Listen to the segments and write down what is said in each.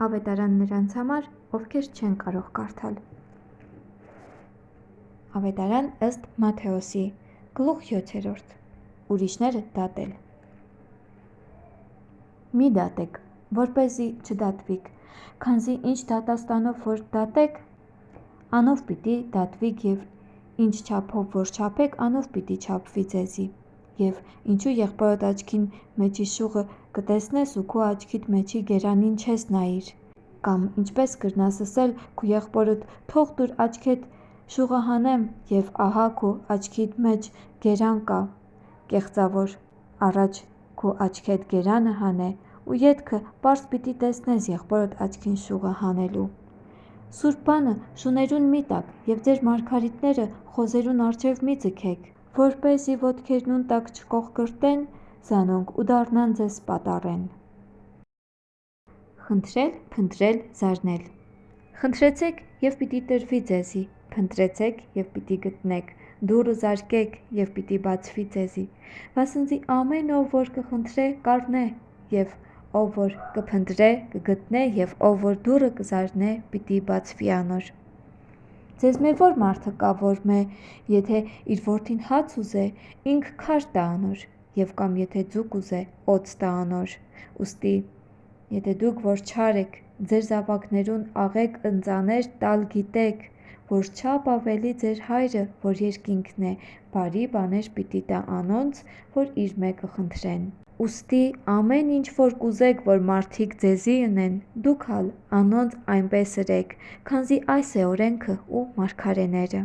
Ավետարան նրանց համար, ովքեր չեն կարող կարդալ։ Ավետարան ըստ Մատթեոսի, գլուխ 7. Ուրիշները դատել։ Մի դատեք, որպեսզի չդատվիք, քանզի ինչ դատաստանով որ դատեք, անով պիտի դատվիք, եւ ինչ չափով որ չափեք, անով պիտի չափվի ձեզի։ Եվ ինչու եղբորդ աչքին մեջի շուղը կտեսնես ու քո աչքիդ մեջի գերանին չես նայիր, կամ ինչպես կրնաս ասել քո եղբորդ թող տուր աչքեդ շուղը հանեմ, եւ ահա քո աչքիդ մեջ գերան կա, կեղծավոր առաջ քո աչքեդ գերանը հանե, ու ետքը պարզ պիտի տեսնես եղբորդ աչքին շուղը հանելու։ Սուրբ բանը շուներուն մի տակ, եւ ձեր մարգարիտները խոզերուն առջև մի ձգեք, որպեսզի ոտքերնուն տակ չկողկրտեն, զանոնք ու դառնան ձեզ պատառեն։ Խնդրել, փնտրել, զարնել։ Խնդրեցեք եւ պիտի տրվի ձեզի, փնտրեցեք եւ պիտի գտնեք, դուռը զարկեք եւ պիտի բացվի ձեզի, վասնզի ամեն ով որ կխնդրե կառնե, եւ ով որ կփնտրե կգտնե, եւ ով որ դուռը կզարնե պիտի բացվի անոր։ Ձեզ մե որ մարդը կա, որ մե եթե իր որդին հաց ուզե, ինք քար տա անոր, եւ կամ եթե ձուկ ուզե, օձ տա անոր։ Ուստի եթե դուք որ չար եք, ձեր զավակներուն աղեք ընծաներ տալ գիտեք, որ չափ ավելի ձեր հայրը, որ երկինքն է, բարի բաներ պիտի տա անոնց, որ իր մեկը խնդրեն։ Ուստի ամեն ինչ որ կուզեք, որ մարդիկ ձեզի ընեն, դուք ալ անոնց այնպես ըրեք, քանզի այս է օրենքը ու մարգարեները։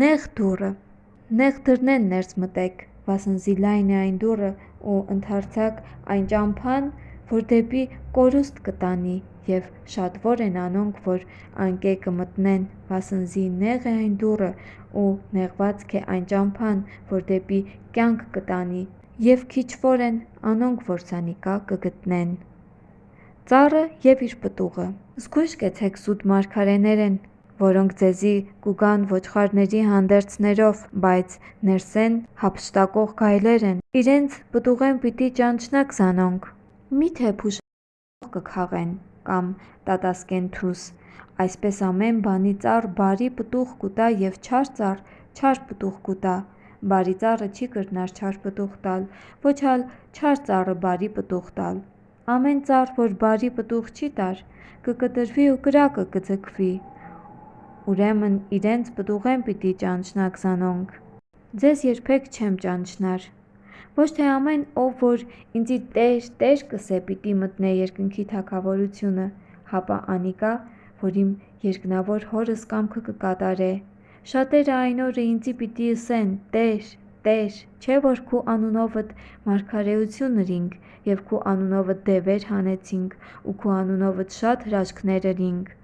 Նեղ դուռը, նեղ դռնեն ներս մտեք, վասնզի լայն է այն դուռը ու ընդարձակ այն ճամփան, որ դեպի կորուստ կտանի, եւ շատվոր են անոնք, որ անկե կմտնեն, վասնզի նեղ է այն դուռը ու նեղվածք է այն ճամփան, որ դեպի կյանք կտանի, եւ քիչվոր են անոնք, որ սանիկա կգտնեն։ Ծառը եւ իր պտուղը։ Զգույշ կեցեք սուտ մարգարեներեն, որոնք ձեզի կուգան ոչխարների հանդերձներով, բայց ներսեն հափշտակող գայլեր են։ Իրենց պտուղեն պիտի ճանչնակ զանոնք։ Միթե փուշ կքաղեն կամ տատասկեն թուս, այսպես ամեն բանի ծառ բարի պտուղ կուտա եւ չար ծառ չար պտուղ կուտա։ Բարի ծառը չի կրնար չար պտուղ տալ, ոչ ալ չար ծառը բարի պտուղ տալ։ Ամեն ծառ, որ բարի պտուղ չի տար, կկտրվի ու կրակը կձգվի։ Ուրեմն իրենց պտուղեն պիտի ճանչնակ զանոնք։ Ձեզ երբեք չեմ ճանչնար։ Ոչ թե ամեն ով որ ինձի Տեր, Տեր կսե պիտի մտնե երկնքի թագավորությունը, հապա անիկա, որ իմ երկնավոր հորս կամքը կկատարե։ Շատերը այն օրը ինձի պիտի ըսեն. Տեր, Տեր, չէ որ քու անունովդ մարգարեություն ըրինք, եւ քու անունովդ դևեր հանեցինք, ու քու անունովդ շատ հրաշքներ ըրինք։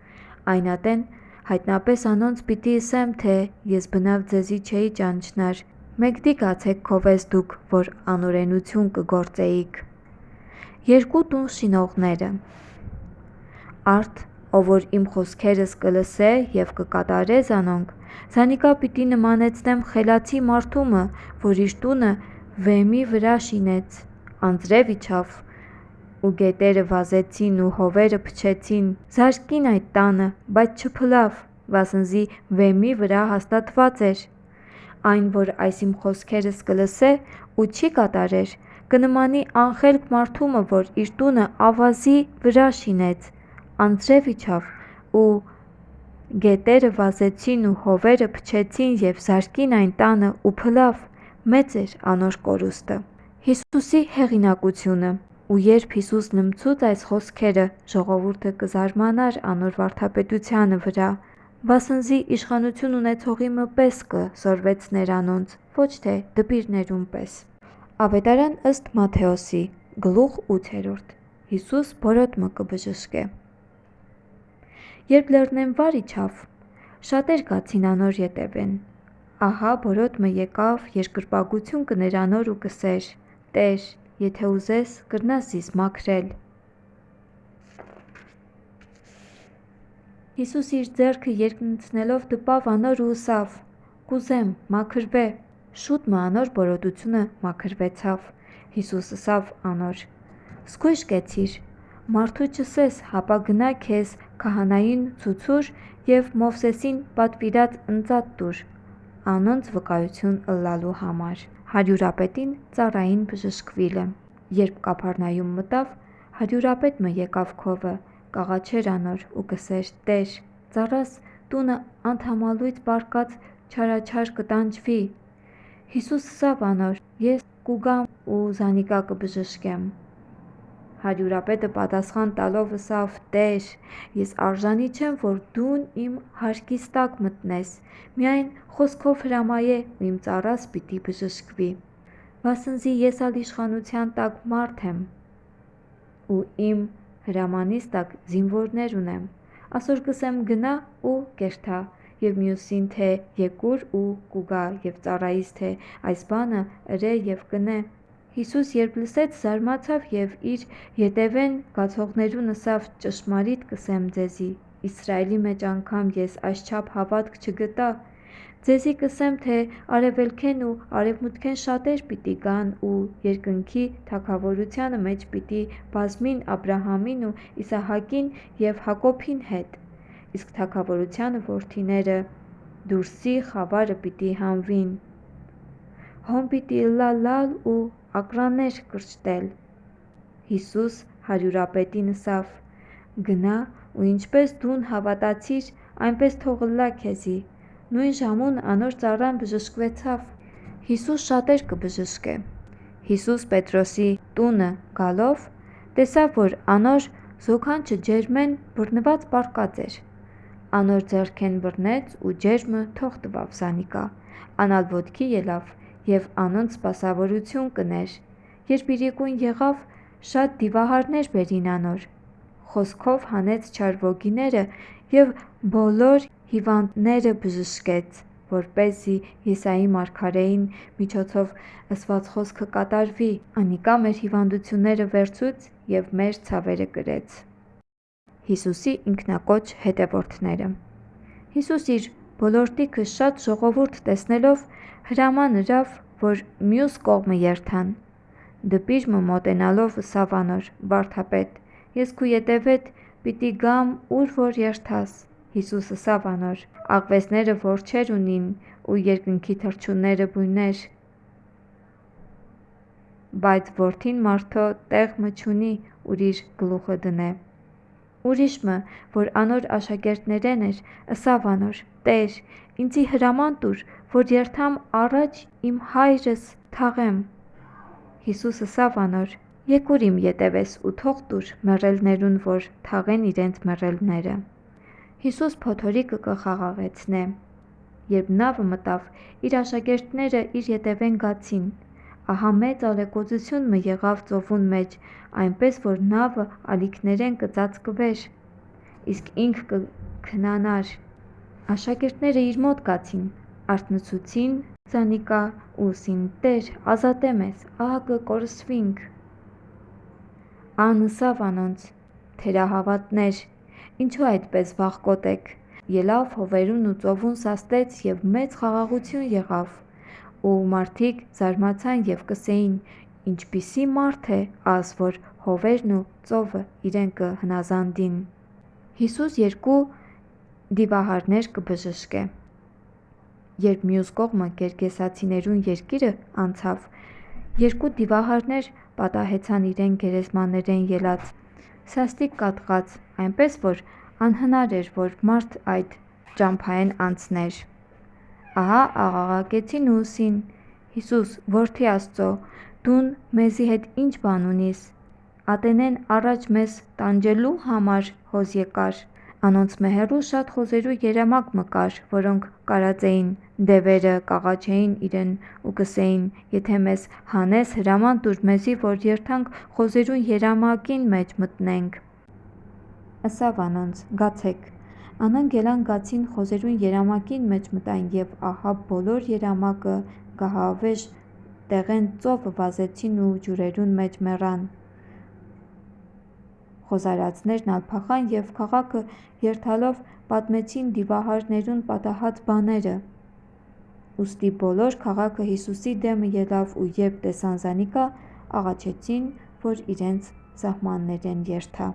Այն ատեն հայտնապես անոնց պիտի ըսեմ, թե ես բնավ ձեզի չէի ճանչնար, մեկդի գացեք քովես դուք, որ անօրենություն կգործեիք։ Երկու տուն շինողները։ Արդ, ով որ իմ խոսքերս կլսե եւ կկատարե զանոնք, զանիկա պիտի նմանեցնեմ խելացի մարդումը, որ իր տունը վեմի վրա շինեց, անձրև իջավ, ու գետերը վազեցին ու հովերը փչեցին, զարկին այդ տանը, բայց չփլավ, վասնզի վեմի վրա հաստատված էր։ Այն, որ այս իմ խոսքերս կլսե ու չի կատարեր, կնմանի անխելք մարդումը, որ իր տունը ավազի վրա շինեց, անձրև իջավ ու գետերը վազեցին ու հովերը փչեցին եւ զարկին այն տանը ու փլավ, մեծ էր անոր կորուստը։ Հիսուսի հեղինակությունը։ Ու երբ Հիսուս լմցուց այս խոսքերը, ժողովուրդը կզարմանար անոր վարդապետությանը վրա, վասնզի իշխանություն ունեցողի մը պես կզորվեցներ անոնց, ոչ թե դպիրներուն պես։ Ավետարան ըստ Մատթեոսի, գլուխ 8. Հիսուս բորոտ մը կբժշկե։ Երբ լեռնեն վար իջավ, շատեր կացին անոր ետևեն։ Ահա բորոտ մը եկավ, երկրպագություն կներ անոր ու կսեր. Տեր, եթե ուզես, կրնաս զիս մաքրել։ Հիսուս իր ձեռքը երկնցնելով դպավ անոր ու ըսավ. Կուզեմ, մաքրվե։ Շուտ մը անոր բորոտությունը մաքրվեցավ։ Հիսուս ըսավ անոր. Զգույշ կեցիր, մարդու չսես, հապա գնա քեզ քահանային ցուցուր եւ Մովսեսին պատվիրած ընծատ տուր, անոնց վկայություն ըլլալու համար։ Հարյուրապետին ծառային բժշկվիլը։ Երբ Կափառնայում մտավ, հարյուրապետը եկավ քովը, կաղաչեր անոր ու կսեր. «Տեր, ծառաս տունը անդամալույց բարկած չարաչար կտանջվի»։ Հիսուս ըսավ անոր. «Ես կուգամ ու զանիկա կբժշկեմ»։ Հարյուրապետը պատասխան տալով ըսավ. «Տեր, ես արժանի չեմ, որ դուն իմ հարկիս տակ մտնես, միայն խոսքով հրամայե ու իմ ծառաս պիտի բժշկվի, վասնզի ես ալ իշխանության տակ մարդ եմ ու իմ հրամանիս տակ զինվորներ ունեմ, ասոր կսեմ գնա ու կերթա, և մյուսին թե եկուր ու կուգա, և ծառայիս թե այս բանը ըրե և կնե»։ Հիսուս երբ լսեց, զարմացավ և իր ետևեն գացողներուն ըսավ. «Ճշմարիտ կ'սեմ ձեզի, Իսրայելի մեջ անգամ ես այսչափ հավատք չգտա։ Ձեզի կ'սեմ, թե արևելքեն ու արևմուտքեն շատեր պիտի գան ու երկնքի թագավորությանը մեջ պիտի բազմին Աբրահամին ու Իսահակին և Հակոբին հետ, իսկ թագավորությանը որդիները դուրսի խավարը պիտի հանվին, հոն պիտի ըլլա լալ ու ակռաներ կրճտել»։ Հիսուս հարյուրապետին ըսավ. «Գնա ու ինչպես դուն հավատացիր, այնպես թող ըլլա քեզի»։ Նույն ժամուն անոր ծառան բժշկվեցավ։ Հիսուս շատեր կբժշկե։ Հիսուս Պետրոսի տունը գալով տեսավ, որ անոր զոքանչը ջերմեն բռնված պառկած էր։ Անոր ձեռքեն բռնեց ու ջերմը թող տվավ զանիկա, անալ ոտքի ելավ և անոնց սպասավորություն կներ։ Երբ իրիկուն եղավ, շատ դիվահարներ բերին անոր, խոսքով հանեց չար ոգիները և բոլոր հիվանդները բժշկեց, որպեսզի Եսայի մարգարեին միջոցով ըսված խոսքը կատարվի. «Անիկա մեր հիվանդությունները վերցուց և մեր ցավերը կրեց»։ Հիսուսի ինքնակոչ հետևորդները։ Հիսուս իր ոլորտիքը շատ ժողովուրդ տեսնելով հրաման ըրավ, որ մյուս կողմը երթան։ Դպիրմը մոտենալով ըսավ անոր. «Վարդապետ, ես քու ետևեդ պիտի գամ ուր որ երթաս»։ Հիսուս ըսավ անոր. «Աղվեսները որջեր ունին ու երկնքի թռչունները բույներ, բայց Որդին մարդու տեղ մը չունի, ուր իր գլուխը դնե»։ Ուրիշմը, որ անոր աշակերտներէն էր, ըսավ անոր. «Տեր, ինձի հրաման տուր, որ երթամ առաջ իմ հայրս թաղեմ»։ Հիսուս ըսավ անոր. «Եկուր իմ ետևես ու թող տուր մեռելներուն, որ թաղեն իրենց մեռելները»։ Հիսուս փոթորիկը կը խաղաղեցնե։ Երբ նավը մտավ, իր աշակերտները իր ետևեն գացին։ Ահա մեծ ալեկոծություն մը եղավ ծովուն մեջ, այնպես որ նավը ալիքներեն կը ծածկվեր, իսկ ինք կը քնանար։ Աշակերտները իր մոտ գացին, արթնցուցին զանիկա ու ըսին. «Տեր, ազատե մեզ, ահա կը կորսվինք»։ Ան ըսավ անոնց. «Թերահավատներ, ինչու այդպես վախկոտ եք»։ Ելավ հովերուն ու ծովուն սաստեց և մեծ խաղաղություն եղավ, ու մարդիկ զարմացան և կ'սեին. «Ինչպիսի մարդ է աս, որ հովերն ու ծովը իրեն կը հնազանդին»։ Հիսուս երկու դիվահարներ կբժշկե։ Երբ մյուս կողմը գերգեսացիներուն երկիրը անցավ, երկու դիվահարներ պատահեցան իրեն գերեզմաներեն ելած, սաստիկ կաթղած, այնպես որ անհնար էր, որ մարդ այդ ճամփայեն անցներ։ Ահա աղաղակեցին ու ըսին. «Հիսուս, Որդի Աստծո, դուն մեզի հետ ի՞նչ բան ունիս, ատենեն առաջ մեզ տանջելու համար հոզ եկար»։ Անոնցմէ հեռու շատ խոզերու երամակ մը կար, որոնք կարած էին դևերը, կաղաչեին իրեն ու կ'սեին. «Եթե մեզ հանես, հրաման տուր մեզի, որ երթանք խոզերուն երամակին մեջ մտնենք»։ Ըսավ անոնց. «Գացեք»։ Անոնք ելան գացին խոզերուն երամակին մեջ մտան և ահա բոլոր երամակը գահավեժ տեղեն ծովը վազեցին ու ջուրերուն մեջ մեռան։ Խոզարածներն ալ փախան և քաղաքը երթալով պատմեցին դիվահարներուն պատահած բաները։ Ուստի բոլոր քաղաքը Հիսուսի դէմը ելավ ու երբ տեսան զանիկա, աղաչեցին, որ իրենց սահմաններ են երթա։